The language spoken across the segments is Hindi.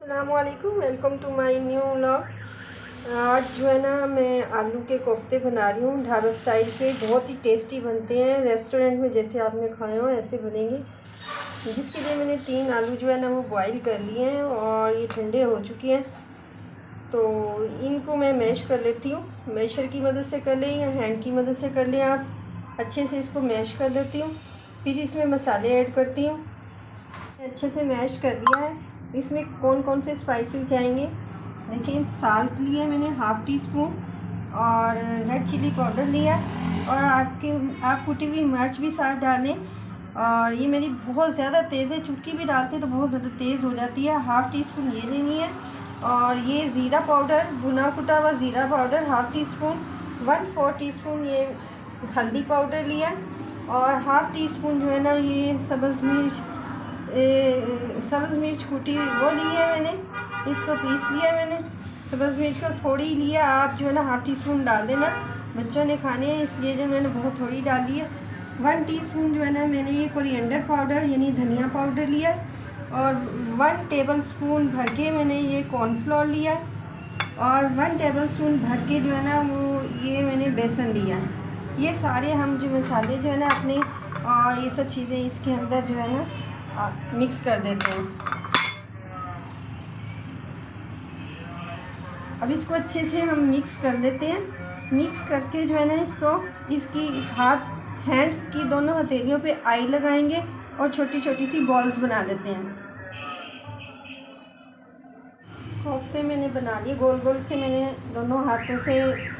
अस्सलामुअलैकुम, welcome to my new vlog. आज जो है ना मैं आलू के कोफ्ते बना रही हूँ ढाबा स्टाइल के। बहुत ही टेस्टी बनते हैं, रेस्टोरेंट में जैसे आपने खाए हो ऐसे बनेंगे। जिसके लिए मैंने 3 आलू जो है ना वो बॉईल कर लिए हैं और ये ठंडे हो चुके हैं। तो इनको मैं मैश कर लेती हूँ। मैशर की मदद से कर लें या हैंड की मदद से कर लें आप। अच्छे से इसको मैश कर लेती हूँ। फिर इसमें मसाले ऐड करती हूँ। अच्छे से मैश कर लिया है। इसमें कौन कौन से स्पाइसेस जाएंगे देखिए। साल्ट लिया मैंने हाफ़ टी स्पून और रेड चिली पाउडर लिया और आप कुटी हुई मिर्च भी साथ डालें। और ये मेरी बहुत ज़्यादा तेज़ है, चुटकी भी डालते तो बहुत ज़्यादा तेज़ हो जाती है। हाफ़ टी स्पून ये लेनी है। और ये ज़ीरा पाउडर, भुना कुटा हुआ ज़ीरा powder half tea spoon. 1/4 tea spoon ये हल्दी पाउडर लिया और हाफ़ टी स्पून जो है ना ये सब्ज़ मिर्च कुटी वो ली है मैंने। इसको पीस लिया मैंने। सब्ज़ मिर्च को थोड़ी लिया, आप जो है ना हाफ़ टी स्पून डाल देना, बच्चों ने खाने हैं इसलिए जो मैंने बहुत थोड़ी डाली है। 1 टीस्पून जो है ना मैंने ये कोरिएंडर पाउडर यानी धनिया पाउडर लिया और 1 टेबल स्पून भर के मैंने ये कॉर्नफ्लोर लिया और 1 टेबल स्पून भर के जो है ना वो ये मैंने बेसन लिया। ये सारे हम जो मसाले जो है ना अपने और ये सब चीज़ें इसके अंदर जो है ना मिक्स कर देते हैं। अब इसको अच्छे से हम मिक्स कर लेते हैं। मिक्स करके जो है ना इसकी हैंड की दोनों हथेलियों पे आई लगाएंगे और छोटी छोटी सी बॉल्स बना लेते हैं। कोफ्ते मैंने बना लिए गोल गोल से, मैंने दोनों हाथों से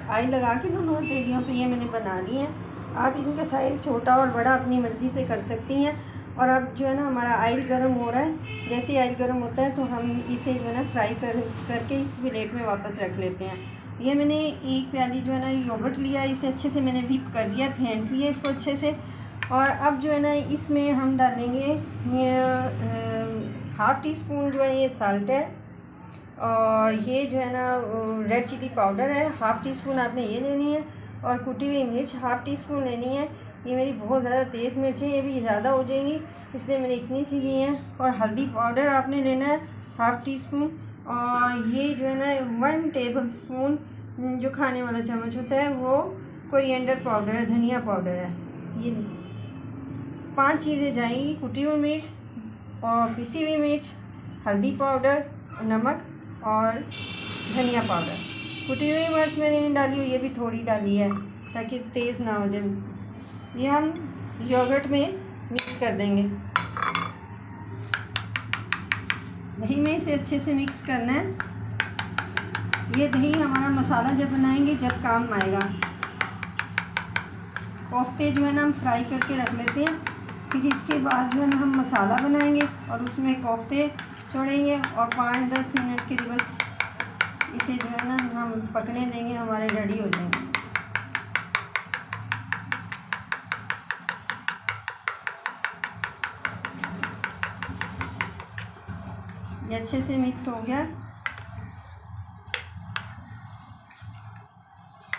आई लगा के दोनों हथेलियों पे ये मैंने बना लिए हैं। आप इनका साइज़ छोटा और बड़ा अपनी मर्ज़ी से कर सकती हैं। और अब जो है ना हमारा ऑयल गर्म हो रहा है। जैसे ऑयल गर्म होता है तो हम इसे जो है ना फ्राई करके इस प्लेट में वापस रख लेते हैं। ये मैंने 1 प्याली जो है ना योगर्ट लिया, इसे अच्छे से मैंने व्हिप कर लिया, फेंट लिया इसको अच्छे से। और अब जो है ना इसमें हम डालेंगे हाफ़ टी स्पून जो है ये साल्ट है और ये जो है ना रेड चिली पाउडर है, हाफ़ टी स्पून आपने ये लेनी है। और कुटी हुई मिर्च हाफ़ टी स्पून लेनी है। ये मेरी बहुत ज़्यादा तेज़ मिर्च है, ये भी ज़्यादा हो जाएंगी इसलिए मैंने इतनी सी ली है। और हल्दी पाउडर आपने लेना है हाफ़ टी स्पून। और ये जो है ना 1 टेबल स्पून जो खाने वाला चम्मच होता है वो कोरिएंडर पाउडर है, धनिया पाउडर है। ये 5 चीज़ें जाएंगी, कुटी हुई मिर्च और पिसी हुई मिर्च, हल्दी पाउडर, नमक और धनिया पाउडर। कुटी हुई मिर्च मैंने नहीं डाली, ये भी थोड़ी डाली है ताकि तेज़ ना हो जाए। ये हम योगर्ट में मिक्स कर देंगे। दही में इसे अच्छे से मिक्स करना है। ये दही हमारा मसाला जब बनाएंगे जब काम आएगा। कोफ्ते जो है ना हम फ्राई करके रख लेते हैं, फिर इसके बाद जो है ना हम मसाला बनाएंगे और उसमें कोफ्ते छोड़ेंगे और 5-10 मिनट के लिए बस इसे जो है ना हम पकने देंगे, हमारे रेडी हो जाएंगे। ये अच्छे से मिक्स हो गया,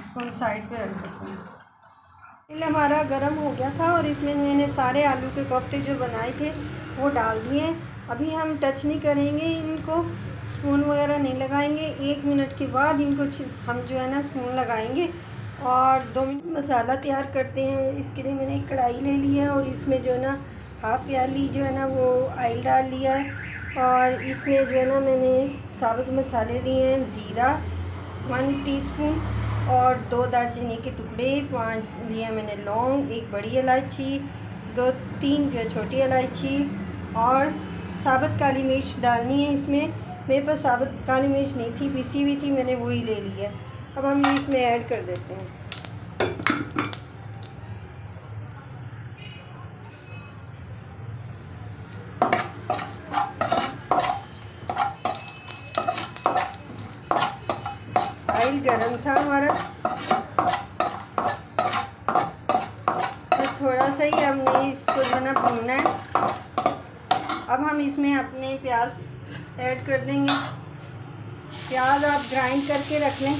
इसको हम साइड पे रख देते हैं। तेल हमारा गरम हो गया था और इसमें मैंने सारे आलू के कोफ्ते जो बनाए थे वो डाल दिए। अभी हम टच नहीं करेंगे इनको, स्पून वगैरह नहीं लगाएंगे। 1 मिनट के बाद इनको हम जो है ना स्पून लगाएंगे और 2 मिनट मसाला तैयार करते हैं। इसके लिए मैंने एक कढ़ाई ले ली है और इसमें जो है ना हाफ़ प्याली जो है ना वो ऑयल डाल लिया है। और इसमें जो है ना मैंने साबुत मसाले लिए हैं, ज़ीरा 1 टीस्पून और 2 दालचीनी के टुकड़े, 5 लिए मैंने लौंग, 1 बड़ी इलायची, 2-3 जो छोटी इलायची और साबुत काली मिर्च डालनी है इसमें। मेरे पास साबुत काली मिर्च नहीं थी, पिसी हुई थी, मैंने वही ले ली है। अब हम इसमें ऐड कर देते हैं। ऑयल गरम था हमारा तो थोड़ा सा ही हमने इसको जो है भूनना है। अब हम इसमें अपने प्याज ऐड कर देंगे। प्याज आप ग्राइंड करके रख लें,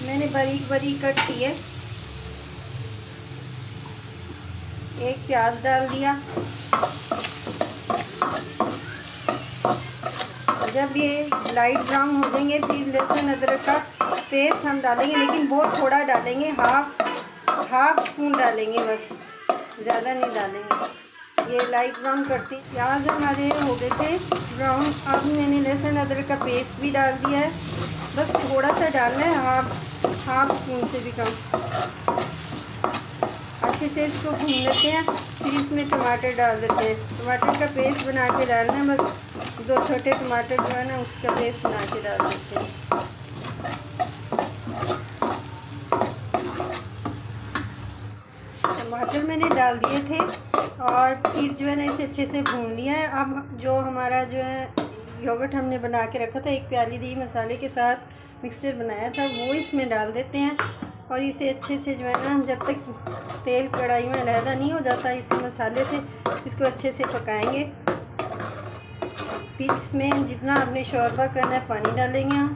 मैंने बारीक बारीक कट किए। 1 प्याज डाल दिया जब ये लाइट ब्राउन हो जाएंगे फिर लहसुन अदरक का पेस्ट हम डालेंगे, लेकिन बहुत थोड़ा डालेंगे, हाफ स्पून डालेंगे बस, ज़्यादा नहीं डालेंगे। ये लाइट ब्राउन करती। प्याज हमारे हो गए थे ब्राउन। अब मैंने लहसुन अदरक का पेस्ट भी डाल दिया है, बस थोड़ा सा डालना है, हाफ स्पून से भी कम। अच्छे से इसको भून लेते हैं, फिर इसमें टमाटर डाल देते हैं। टमाटर का पेस्ट बना के डालना है, बस 2 छोटे टमाटर जो है ना उसका पेस्ट बना के डाल देते हैं। टमाटर मैंने डाल दिए थे और फिर जो है ना इसे अच्छे से भून लिया है। अब जो हमारा जो है योगर्ट हमने बना के रखा था, 1 प्याली दही मसाले के साथ मिक्सचर बनाया था, वो इसमें डाल देते हैं और इसे अच्छे से जो है ना जब तक तेल कढ़ाई में अलहदा नहीं हो जाता इसे मसाले से, इसको अच्छे से पकाएंगे। फिर इसमें जितना आपने शोरबा करना है पानी डालेंगे हम।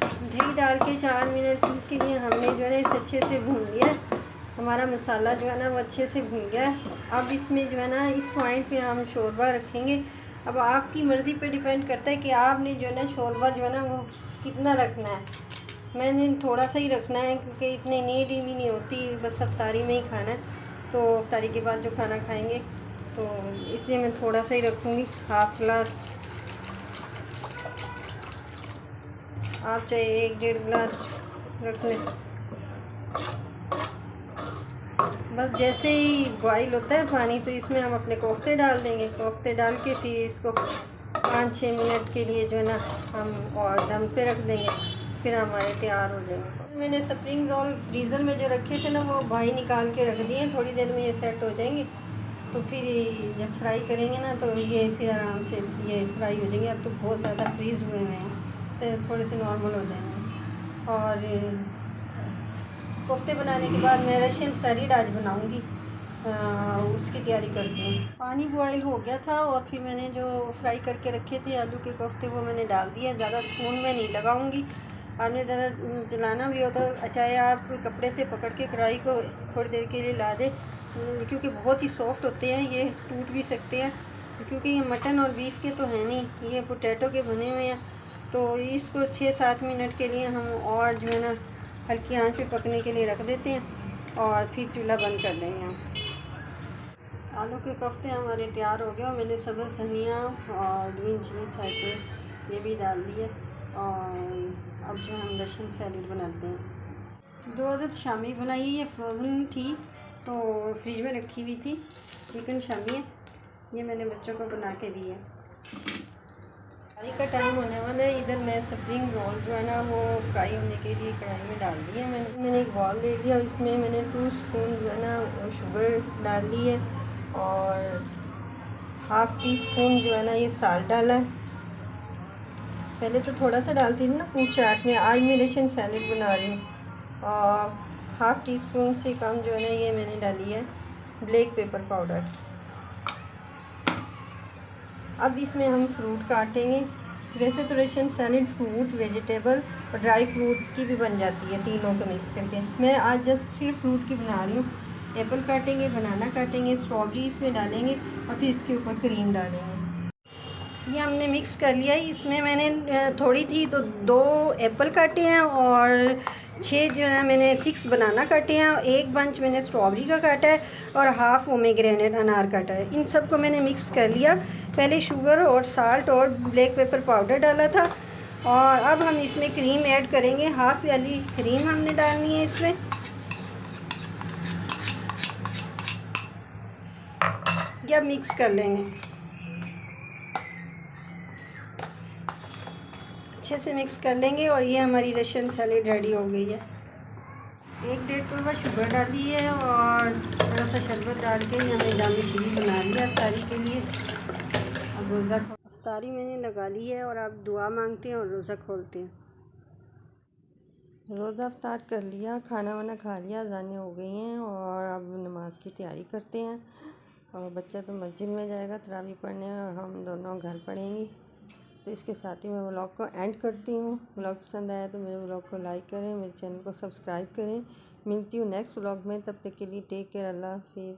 दही डाल के 4 मिनट के लिए हमने जो है ना इसे अच्छे से भून लिया है। हमारा मसाला जो है ना वो अच्छे से भून गया है। अब इसमें जो है ना इस पॉइंट पे हम शोरबा रखेंगे। अब आपकी मर्ज़ी पे डिपेंड करता है कि आपने जो है ना शोरबा जो है ना वो कितना रखना है। मैंने थोड़ा सा ही रखना है क्योंकि इतनी नीड ही नहीं होती, बस अफ्तारी में ही खाना है, तो अफ्तारी के बाद जो खाना खाएंगे तो इसलिए मैं थोड़ा सा ही रखूँगी, हाफ गिलास। आप चाहे 1-1.5 गिलास रख लें। बस जैसे ही बॉईल होता है पानी तो इसमें हम अपने कोफ्ते डाल देंगे। कोफ्ते डाल के फिर इसको 5-6 मिनट के लिए जो है ना हम और दम पे रख देंगे, फिर हमारे तैयार हो जाएंगे। मैंने स्प्रिंग रोल फ्रीज़र में जो रखे थे ना वो भाई निकाल के रख दिए, थोड़ी देर में ये सेट हो जाएंगे, तो फिर जब फ्राई करेंगे ना तो ये फिर आराम से ये फ्राई हो जाएंगे। अब तो बहुत ज़्यादा फ्रीज़ हुए हैं, से थोड़े से नॉर्मल हो जाएंगे। और कोफ्ते बनाने के बाद मैं रशियन सैलेड आज बनाऊंगी, उसकी तैयारी करती हूँ। पानी बॉयल हो गया था और फिर मैंने जो फ्राई करके रखे थे आलू के कोफ्ते वो मैंने डाल दिए। ज़्यादा स्पून में नहीं लगाऊंगी, आपने ज़्यादा जलाना भी हो तो चाहे आप कपड़े से पकड़ के कढ़ाई को थोड़ी देर के लिए ला दें, क्योंकि बहुत ही सॉफ्ट होते हैं, ये टूट भी सकते हैं। क्योंकि ये मटन और बीफ के तो हैं नहीं, ये पोटैटो के बने हुए हैं, तो इसको 6-7 मिनट के लिए हम और जो है ना हल्की आंच पे पकने के लिए रख देते हैं और फिर चूल्हा बंद कर देंगे हम। आलू के कोफ्ते हमारे तैयार हो गए और मैंने सब्ज़ धनिया और ग्रीन चिली साइड पे ये भी डाल दिए। और अब जो हम रशियन सैलेड बनाते हैं। 2 अदद शामी बनाई, ये फ्रोज़न थी तो फ्रिज में रखी हुई थी, चिकन शामी है, ये मैंने बच्चों को बना के दी है। फ्राई का टाइम होने वाला है। इधर मैं स्प्रिंग रोल जो है ना वो फ्राई होने के लिए कढ़ाई में डाल दी है। मैंने एक बॉल ले लिया, इसमें मैंने 2 स्पून जो है ना शुगर डाल ली है और हाफ़ टी स्पून जो है ना ये साल्ट डाला है। पहले तो थोड़ा सा डालती थी ना फ्रूट चाट में, आज मैं रशियन सैलेड बना रही हूँ। और हाफ़ टी स्पून से कम जो है ना ये मैंने डाली है ब्लैक पेपर पाउडर। अब इसमें हम फ्रूट काटेंगे। वैसे तो रशियन सैलेड फ्रूट, वेजिटेबल और ड्राई फ्रूट की भी बन जाती है, तीनों को मिक्स करके। मैं आज जस्ट सिर्फ फ्रूट की बना रही हूँ। एप्पल काटेंगे, बनाना काटेंगे, स्ट्रॉबेरी इसमें डालेंगे और फिर इसके ऊपर क्रीम डालेंगे। ये हमने मिक्स कर लिया है। इसमें मैंने थोड़ी थी तो 2 एप्पल काटे हैं और 6 जो है मैंने 6 बनाना काटे हैं, 1 बंच मैंने स्ट्रॉबेरी का काटा है और हाफ़ पोमेग्रेनेट अनार काटा है। इन सब को मैंने मिक्स कर लिया। पहले शुगर और साल्ट और ब्लैक पेपर पाउडर डाला था और अब हम इसमें क्रीम ऐड करेंगे। हाफ़ प्याली क्रीम हमने डालनी है इसमें। या मिक्स कर लेंगे, अच्छे से मिक्स कर लेंगे और ये हमारी रशियन सैलेड रेडी हो गई है। 1-1.5 कप शुगर डाली है और थोड़ा सा शरबत डाल के हमने जाम शीरी बना लिया अफ्तारी के लिए। अब रोज़ा अफ्तारी मैंने लगा ली है और आप दुआ मांगते हैं और रोज़ा खोलते हैं। रोज़ा अफ्तार कर लिया, खाना वाना खा लिया, अज़ानें हो गई हैं और अब नमाज की तैयारी करते हैं। और बच्चा तो मस्जिद में जाएगा तरावी पढ़ने और हम दोनों घर पढ़ेंगे। तो इसके साथ ही मैं व्लॉग को एंड करती हूँ। व्लॉग पसंद आया तो मेरे व्लॉग को लाइक करें, मेरे चैनल को सब्सक्राइब करें। मिलती हूँ नेक्स्ट व्लॉग में, तब तक के लिए टेक केयर, अल्लाह हाफिज़।